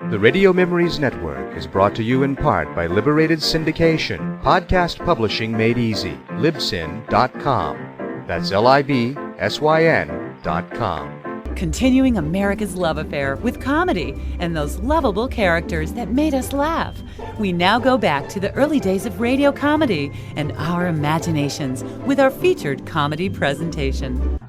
The Radio Memories Network is brought to you in part by Liberated Syndication, podcast publishing made easy, libsyn.com. That's LIBSYN.com. Continuing America's love affair with comedy and those lovable characters that made us laugh. We now go back to the early days of radio comedy and our imaginations with our featured comedy presentation.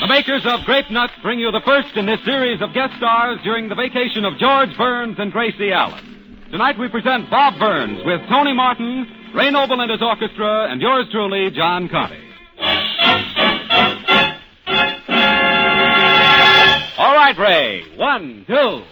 The makers of Grape Nuts bring you the first in this series of guest stars during the vacation of George Burns and Gracie Allen. Tonight we present Bob Burns with Tony Martin, Ray Noble and his orchestra, and yours truly, John Conte. All right, Ray. 1, 2.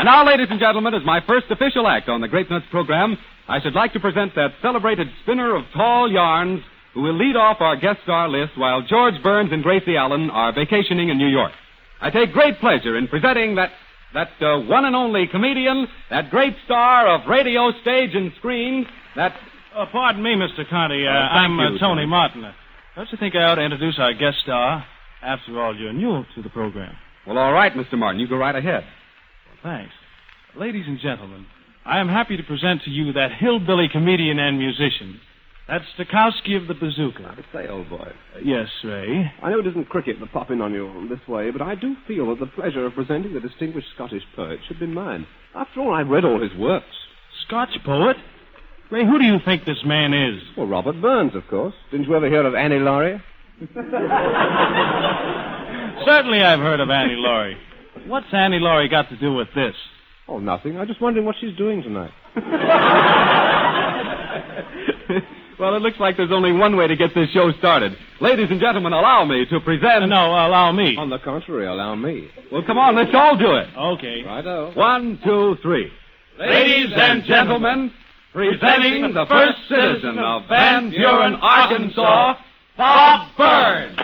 Now, ladies and gentlemen, as my first official act on the Grape Nuts program, I should like to present that celebrated spinner of tall yarns who will lead off our guest star list while George Burns and Gracie Allen are vacationing in New York. I take great pleasure in presenting that one and only comedian, that great star of radio, stage, and screen, that... pardon me, Mr. Conte. I'm Tony Martin. Don't you think I ought to introduce our guest star? After all, you're new to the program. Well, all right, Mr. Martin. You go right ahead. Thanks. Ladies and gentlemen, I am happy to present to you that hillbilly comedian and musician. That's Stokowski of the Bazooka. I say, old boy. Yes, Ray? I know it isn't cricket to pop in on you this way, but I do feel that the pleasure of presenting the distinguished Scottish poet should be mine. After all, I've read all his works. Scotch poet? Ray, who do you think this man is? Well, Robert Burns, of course. Didn't you ever hear of Annie Laurie? Certainly I've heard of Annie Laurie. What's Annie Laurie got to do with this? Oh, nothing. I'm just wondering what she's doing tonight. Well, it looks like there's only one way to get this show started. Ladies and gentlemen, allow me to present... No, allow me. On the contrary, allow me. Well, come on, let's all do it. Okay. Righto. 1, 2, 3. Ladies and gentlemen, presenting the first citizen of Van Buren, Arkansas, Bob Burns.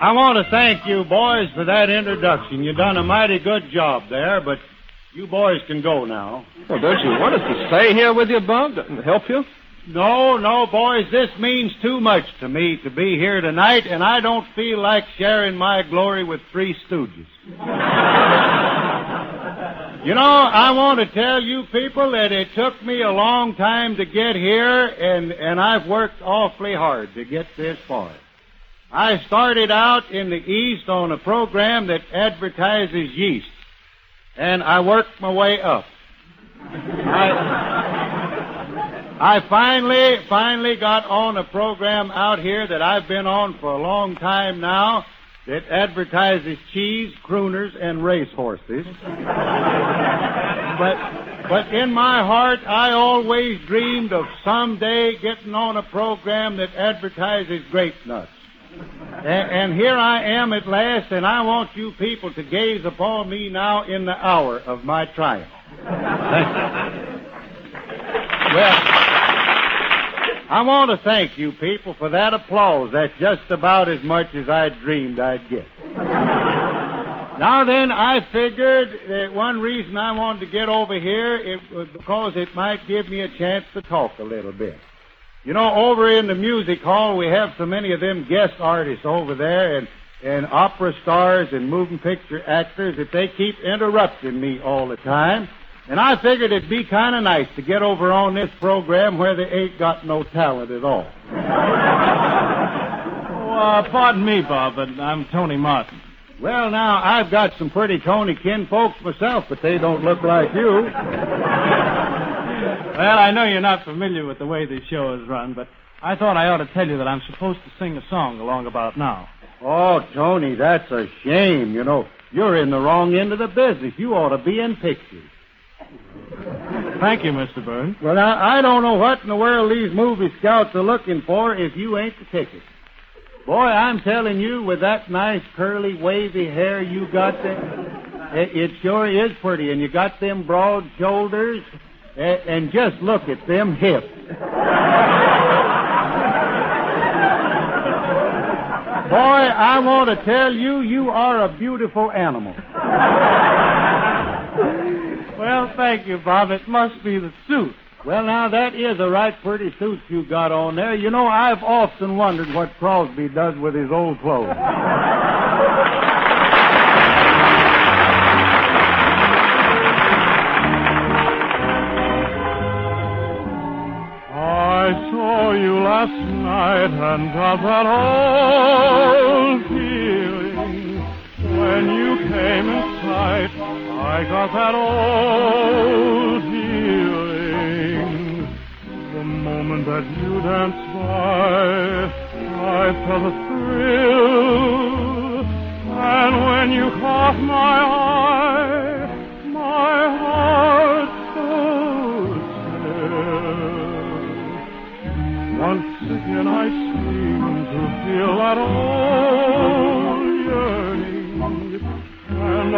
I want to thank you boys for that introduction. You done a mighty good job there, but you boys can go now. Well, don't you want us to stay here with you, Bob, to help you? No, boys, this means too much to me to be here tonight, and I don't feel like sharing my glory with three stooges. You know, I want to tell you people that it took me a long time to get here, and I've worked awfully hard to get this far. I started out in the East on a program that advertises yeast, and I worked my way up. I finally got on a program out here that I've been on for a long time now that advertises cheese, crooners, and racehorses. But in my heart, I always dreamed of someday getting on a program that advertises grape nuts. And here I am at last, and I want you people to gaze upon me now in the hour of my triumph. Thank you. Well, I want to thank you people for that applause. That's just about as much as I dreamed I'd get. Now then, I figured that one reason I wanted to get over here it was because it might give me a chance to talk a little bit. You know, over in the music hall, we have so many of them guest artists over there and opera stars and moving picture actors that they keep interrupting me all the time. And I figured it'd be kind of nice to get over on this program where they ain't got no talent at all. Pardon me, Bob, but I'm Tony Martin. Well, now, I've got some pretty Tony kinfolks myself, but they don't look like you. Well, I know you're not familiar with the way this show is run, but I thought I ought to tell you that I'm supposed to sing a song along about now. Oh, Tony, that's a shame. You know, you're in the wrong end of the business. You ought to be in pictures. Thank you, Mr. Burns. Well, now, I don't know what in the world these movie scouts are looking for if you ain't the ticket. Boy, I'm telling you, with that nice curly, wavy hair you got there, it sure is pretty. And you got them broad shoulders, and just look at them hips. Boy, I want to tell you, you are a beautiful animal. Well, thank you, Bob. It must be the suit. Well, now, that is a right pretty suit you got on there. You know, I've often wondered what Crosby does with his old clothes. I saw you last night and got that old feeling. When you came in sight, I got that old feeling. The moment that you danced by, I felt a thrill. And when you caught my eye, my heart stood still. Once again I seemed to feel that old yearning, and I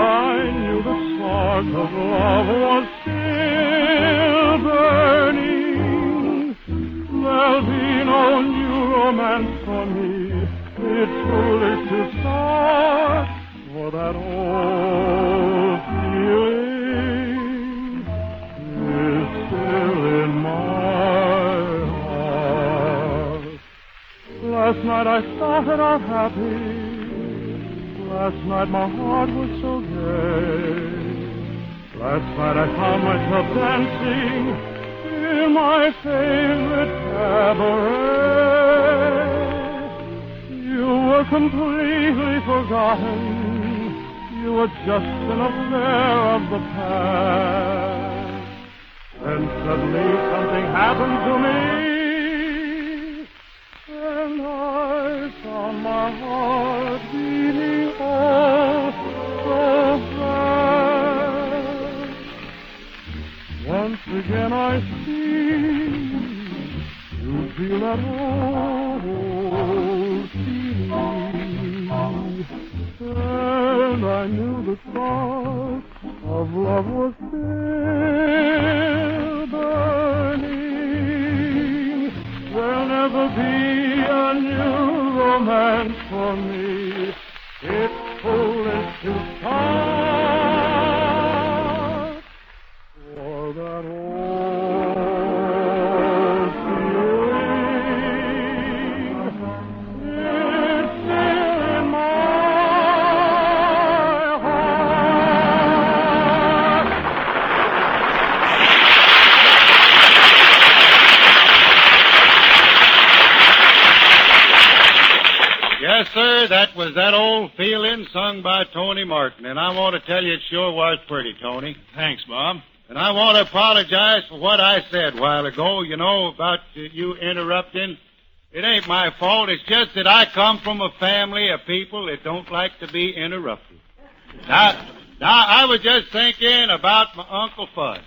knew the spark of love was still burning. There'll be no new romance for me. It's foolish to start, for that old feeling is still in my heart. Last night I started out happy. Last night my heart was so gay. Last night I found myself dancing in my favorite cabaret. You were completely forgotten. You were just an affair of the past. Then suddenly something happened to me, and I found my heart beating oh so fast. Once again I seem to feel that old feeling, and I knew the spark of love was still burning. There'll never be a new romance for me. It's foolish to start, for that old feeling is still in my heart. Yes, sir, that was that old feeling sung by Tony Martin, and I want to tell you it sure was pretty, Tony. Thanks, Bob. And I want to apologize for what I said a while ago, about you interrupting. It ain't my fault. It's just that I come from a family of people that don't like to be interrupted. Now I was just thinking about my Uncle Fudd.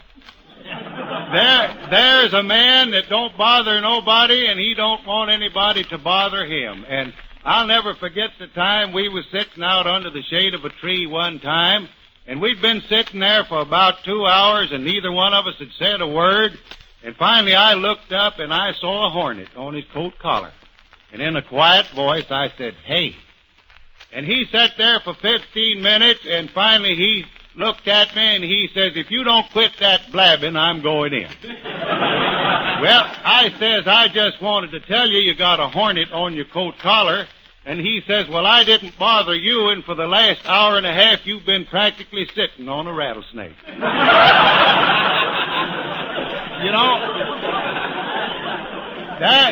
There's a man that don't bother nobody, and he don't want anybody to bother him. And I'll never forget the time we was sitting out under the shade of a tree one time, and we'd been sitting there for about 2 hours, and neither one of us had said a word. And finally I looked up, and I saw a hornet on his coat collar. And in a quiet voice I said, "Hey." And he sat there for 15 minutes, and finally he looked at me, and he says, "If you don't quit that blabbing, I'm going in." Well, I says, "I just wanted to tell you got a hornet on your coat collar." And he says, "Well, I didn't bother you, and for the last hour and a half, you've been practically sitting on a rattlesnake."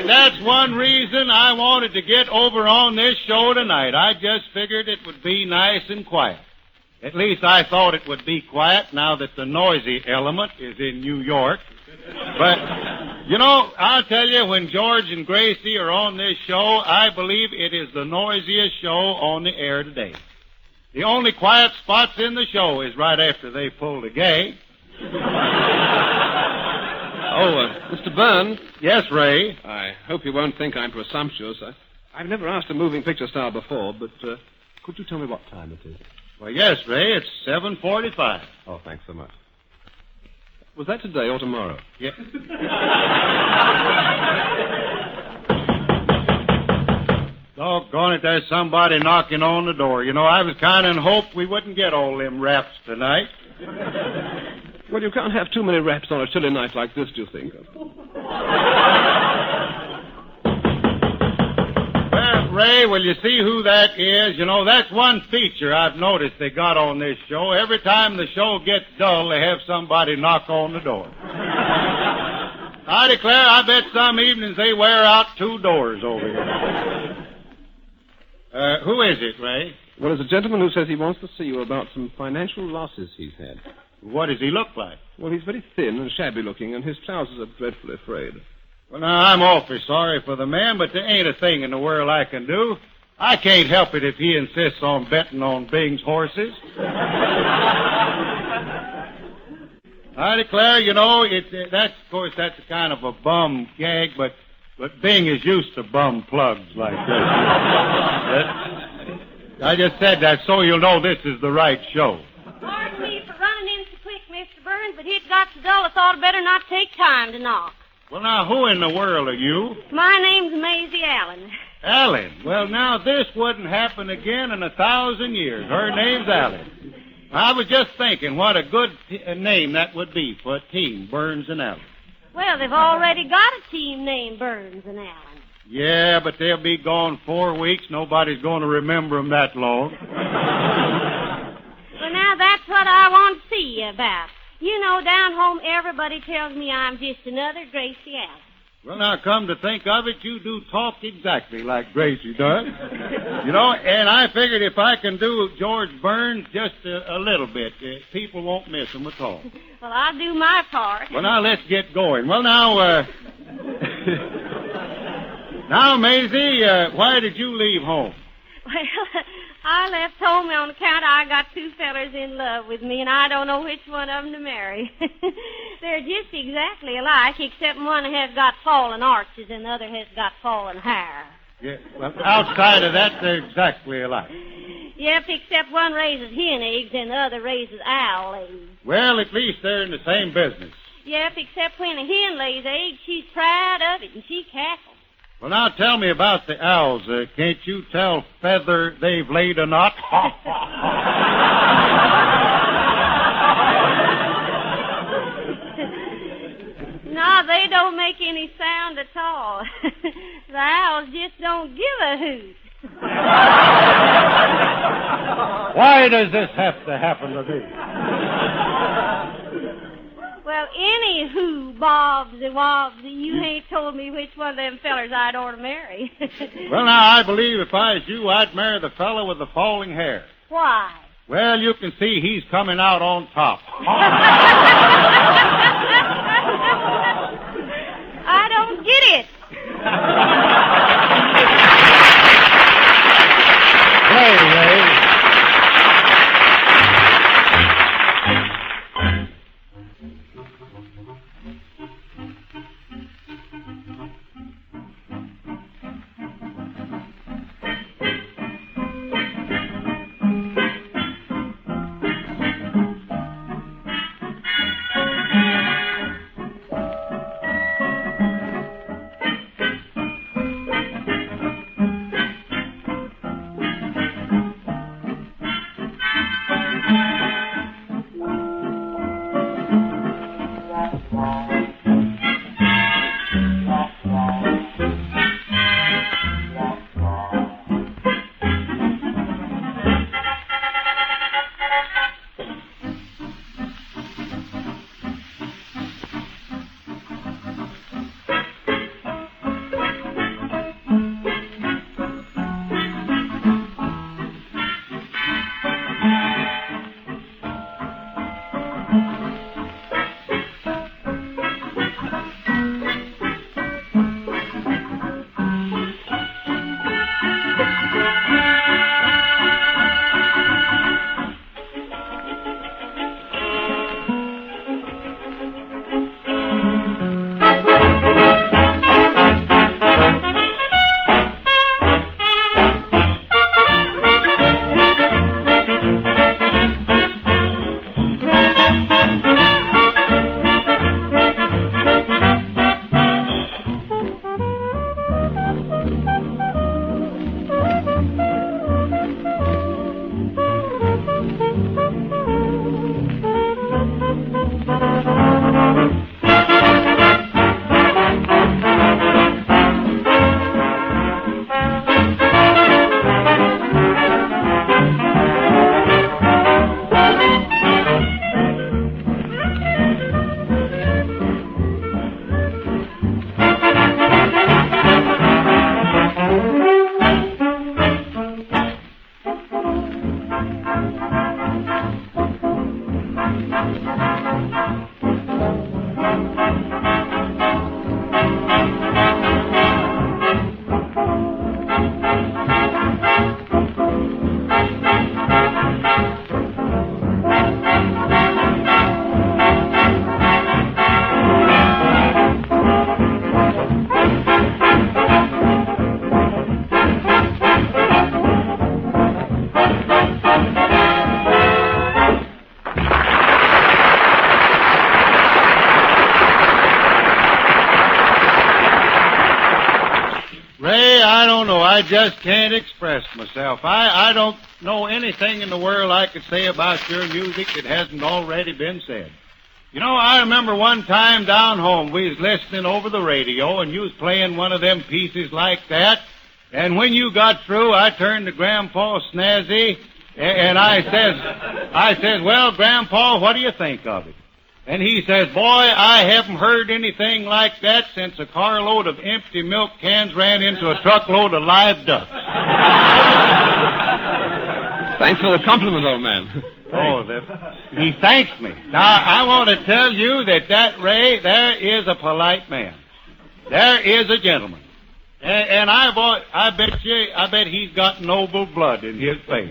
That's one reason I wanted to get over on this show tonight. I just figured it would be nice and quiet. At least I thought it would be quiet now that the noisy element is in New York. But, I'll tell you, when George and Gracie are on this show, I believe it is the noisiest show on the air today. The only quiet spots in the show is right after they pull the gag. Mr. Byrne. Yes, Ray? I hope you won't think I'm presumptuous. I've never asked a moving picture star before, but could you tell me what time it is? Well, yes, Ray, it's 7:45. Oh, thanks so much. Was that today or tomorrow? Yeah. Doggone it, there's somebody knocking on the door. I was kind of in hope we wouldn't get all them raps tonight. Well, you can't have too many raps on a chilly night like this, do you think? Well, Ray, will you see who that is? That's one feature I've noticed they got on this show. Every time the show gets dull, they have somebody knock on the door. I declare, I bet some evenings they wear out 2 doors over here. Who is it, Ray? Well, there's a gentleman who says he wants to see you about some financial losses he's had. What does he look like? Well, he's very thin and shabby looking, and his trousers are dreadfully frayed. Well, now, I'm awfully sorry for the man, but there ain't a thing in the world I can do. I can't help it if he insists on betting on Bing's horses. I declare, that's a kind of a bum gag, but Bing is used to bum plugs like this. I just said that so you'll know this is the right show. Pardon me for running in so quick, Mr. Burns, but it got so dull I thought I'd better not take time to knock. Well, now, who in the world are you? My name's Maisie Allen. Allen? Well, now, this wouldn't happen again in 1,000 years. Her name's Allen. I was just thinking what a good name that would be for a team, Burns and Allen. Well, they've already got a team named Burns and Allen. Yeah, but they'll be gone 4 weeks. Nobody's going to remember them that long. Well, now, that's what I want to see you about. Down home, everybody tells me I'm just another Gracie Allen. Well, now, come to think of it, you do talk exactly like Gracie does. And I figured if I can do George Burns just a little bit, people won't miss him at all. Well, I'll do my part. Well, now, let's get going. Well, now, now, Maisie, why did you leave home? Well, I left home on account I got 2 fellers in love with me, and I don't know which one of them to marry. They're just exactly alike, except one has got fallen arches and the other has got fallen hair. Yeah, well, outside of that, they're exactly alike. Yep, except one raises hen eggs and the other raises owl eggs. Well, at least they're in the same business. Yep, except when a hen lays eggs, she's proud of it and she cackles. Well, now tell me about the owls. Can't you tell Feather they've laid a knot? No, they don't make any sound at all. The owls just don't give a hoot. Why does this have to happen to me? Well, anywho, Bobs and Wobbs, you ain't told me which one of them fellers I'd ought to marry. Well, now, I believe if I was you, I'd marry the fellow with the falling hair. Why? Well, you can see he's coming out on top. I don't get it. Hey, Ray. I just can't express myself. I don't know anything in the world I could say about your music that hasn't already been said. You know, I remember one time down home we was listening over the radio and you was playing one of them pieces like that. And when you got through, I turned to Grandpa Snazzy and I says, well, Grandpa, what do you think of it? And he says, boy, I haven't heard anything like that since a carload of empty milk cans ran into a truckload of live ducks. Thanks for the compliment, old man. Oh, he thanks me. Now, I want to tell you that Ray, there is a polite man. There is a gentleman. And I bet he's got noble blood in his face.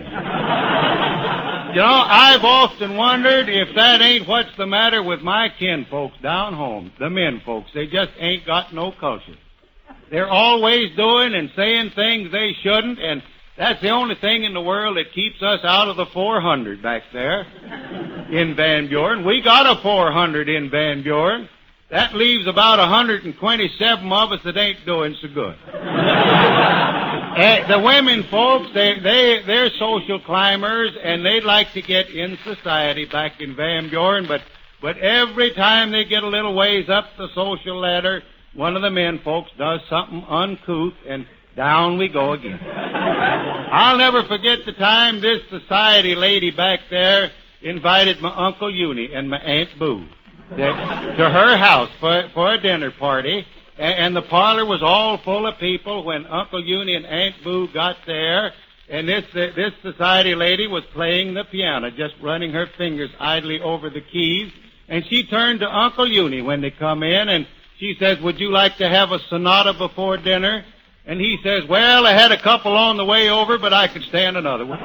You know, I've often wondered if that ain't what's the matter with my kinfolks down home, the men folks. They just ain't got no culture. They're always doing and saying things they shouldn't, and that's the only thing in the world that keeps us out of the 400 back there in Van Buren. We got a 400 in Van Buren. That leaves about 127 of us that ain't doing so good. The women folks, they're social climbers, and they'd like to get in society back in Van Buren, but every time they get a little ways up the social ladder, one of the men folks does something uncouth, and down we go again. I'll never forget the time this society lady back there invited my Uncle Uni and my Aunt Boo to her house for a dinner party, and the parlor was all full of people when Uncle Uni and Aunt Boo got there, And this society lady was playing the piano, just running her fingers idly over the keys. And she turned to Uncle Uni when they come in, and she says, would you like to have a sonata before dinner? And he says, well, I had a couple on the way over, but I could stand another one.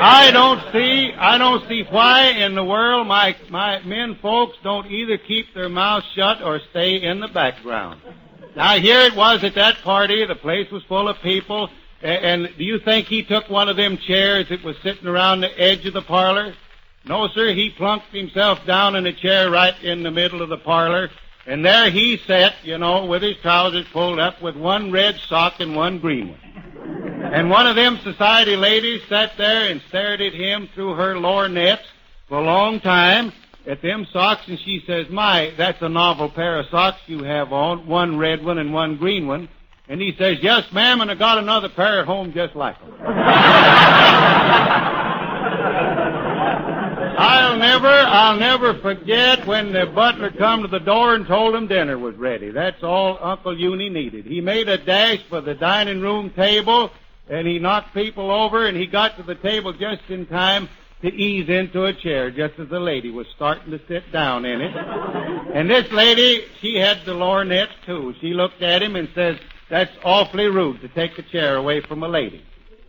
I don't see why in the world my men folks don't either keep their mouths shut or stay in the background. Now, here it was at that party. The place was full of people. And do you think he took one of them chairs that was sitting around the edge of the parlor? No, sir. He plunked himself down in a chair right in the middle of the parlor. And there he sat, with his trousers pulled up with one red sock and one green one. And one of them society ladies sat there and stared at him through her lorgnettes for a long time at them socks, and she says, my, that's a novel pair of socks you have on, one red one and one green one. And he says, yes, ma'am, and I got another pair at home just like them. I'll never forget when the butler come to the door and told him dinner was ready. That's all Uncle Uni needed. He made a dash for the dining room table, and he knocked people over, and he got to the table just in time to ease into a chair, just as the lady was starting to sit down in it. And this lady, she had the lorgnettes, too. She looked at him and says, that's awfully rude to take a chair away from a lady.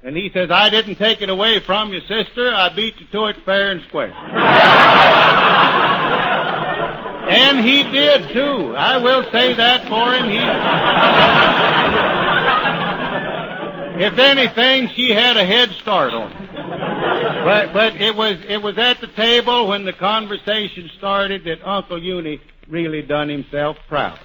And he says, I didn't take it away from you, sister. I beat you to it fair and square. And he did, too. I will say that for him. If anything, she had a head start on him. But it was at the table when the conversation started that Uncle Uni really done himself proud.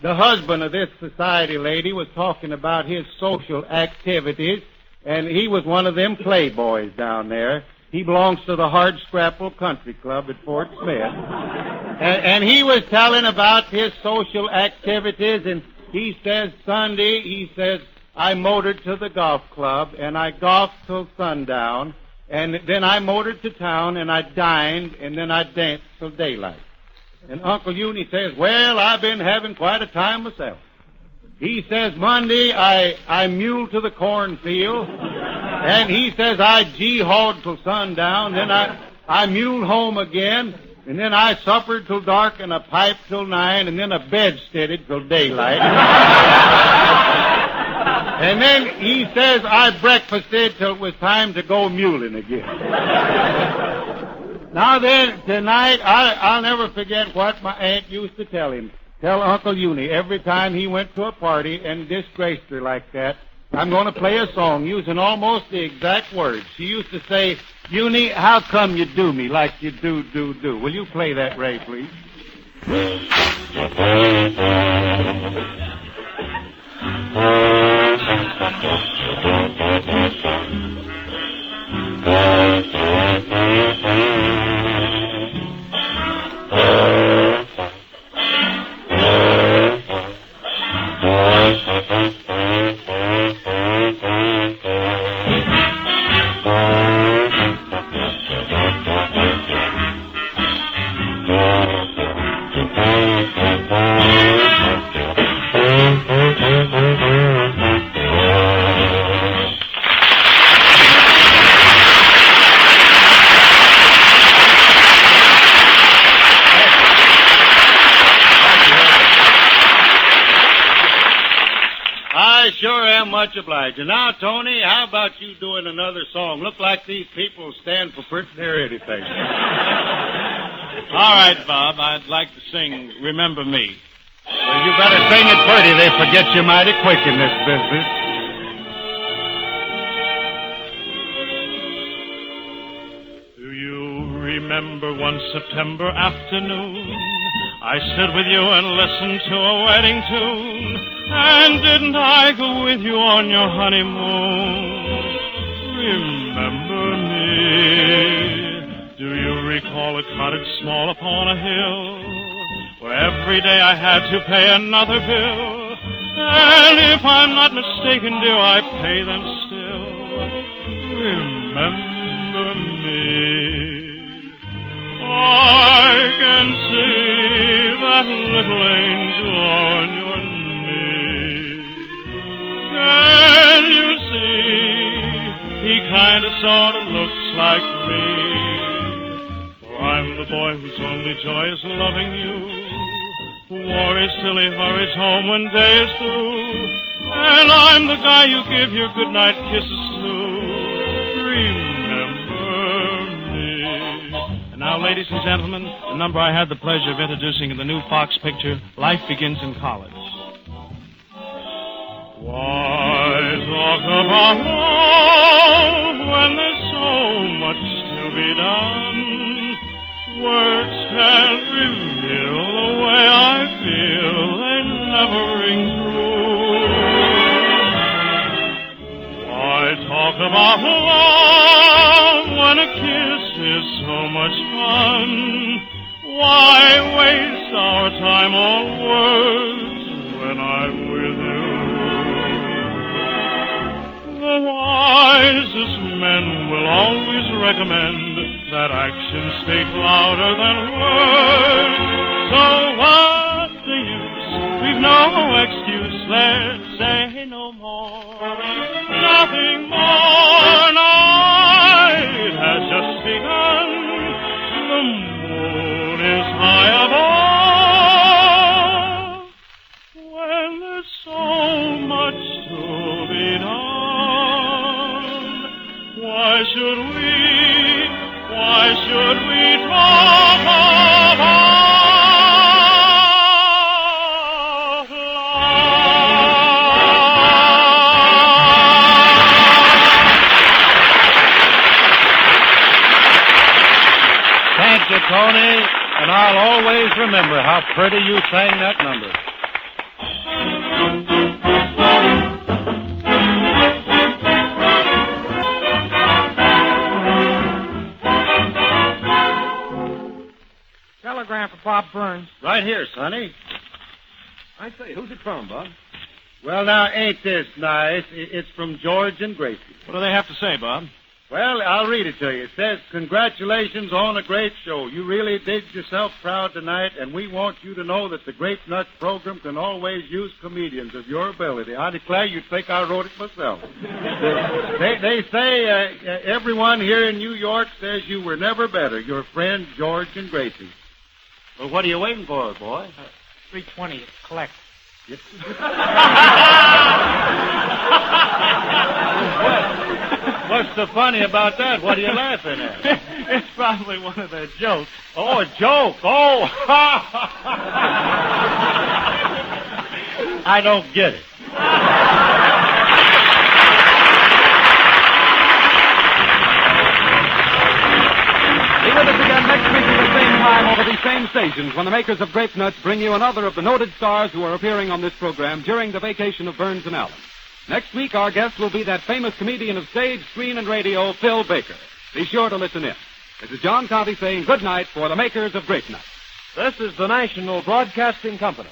The husband of this society lady was talking about his social activities, and he was one of them playboys down there. He belongs to the Hardscrapple Country Club at Fort Smith. And he was telling about his social activities, and he says Sunday, he says, I motored to the golf club, and I golfed till sundown, and then I motored to town, and I dined, and then I danced till daylight. And Uncle Uni says, well, I've been having quite a time myself. He says, Monday, I muled to the cornfield, and he says, I gee-hawed till sundown, then I muled home again, and then I suppered till dark, and I piped till 9, and then I bedsteaded till daylight. And then he says, I breakfasted till it was time to go muling again. Now then, tonight, I'll never forget what my aunt used to tell him. Tell Uncle Uni every time he went to a party and disgraced her like that. I'm going to play a song using almost the exact words. She used to say, Uni, how come you do me like you do? Will you play that, Ray, please? Much obliged. And now, Tony, how about you doing another song? Look like these people stand for pretty near anything. All right, Bob, I'd like to sing Remember Me. Well, you better sing it pretty. They forget you mighty quick in this business. Do you remember one September afternoon? I stood with you and listened to a wedding tune. And didn't I go with you on your honeymoon? Remember me. Do you recall a cottage small upon a hill, where every day I had to pay another bill? And if I'm not mistaken, do I pay them still? Remember me. I can see that little angel on your knee. Can you sort of looks like me. For I'm the boy whose only joy is loving you, who wore his silly hurries home when day is through, and I'm the guy you give your goodnight kisses to. Remember me. And now, ladies and gentlemen, the number I had the pleasure of introducing in the new Fox picture, Life Begins in College. Why talk about love when there's so much to be done? Words can't reveal the way I feel, they never ring true. Why talk about love when a kiss is so much fun? Why waste our time on words when I'm with you? The wisest men will always recommend that actions speak louder than words. So what's the use? We've no excuse. Let's say no more. Nothing more. Night has just begun. The moon is high above. When there's so much to be done, why should we talk about love? Thank you, Tony, and I'll always remember how pretty you sang that number. Telegram for Bob Burns. Right here, Sonny. I say, who's it from, Bob? Well, now, ain't this nice? It's from George and Gracie. What do they have to say, Bob? Well, I'll read it to you. It says, congratulations on a great show. You really did yourself proud tonight, and we want you to know that the Grape Nuts program can always use comedians of your ability. I declare you'd think I wrote it myself. They say everyone here in New York says you were never better. Your friend, George and Gracie. Well, what are you waiting for, boy? $3.20. Collect. What's so funny about that? What are you laughing at? It's probably one of their jokes. Oh, a joke. Oh. I don't get it. Be with us again next week at the same time over these same stations when the makers of Grape Nuts bring you another of the noted stars who are appearing on this program during the vacation of Burns and Allen. Next week, our guest will be that famous comedian of stage, screen, and radio, Phil Baker. Be sure to listen in. This is John Conte saying good night for the makers of Grape Nuts. This is the National Broadcasting Company.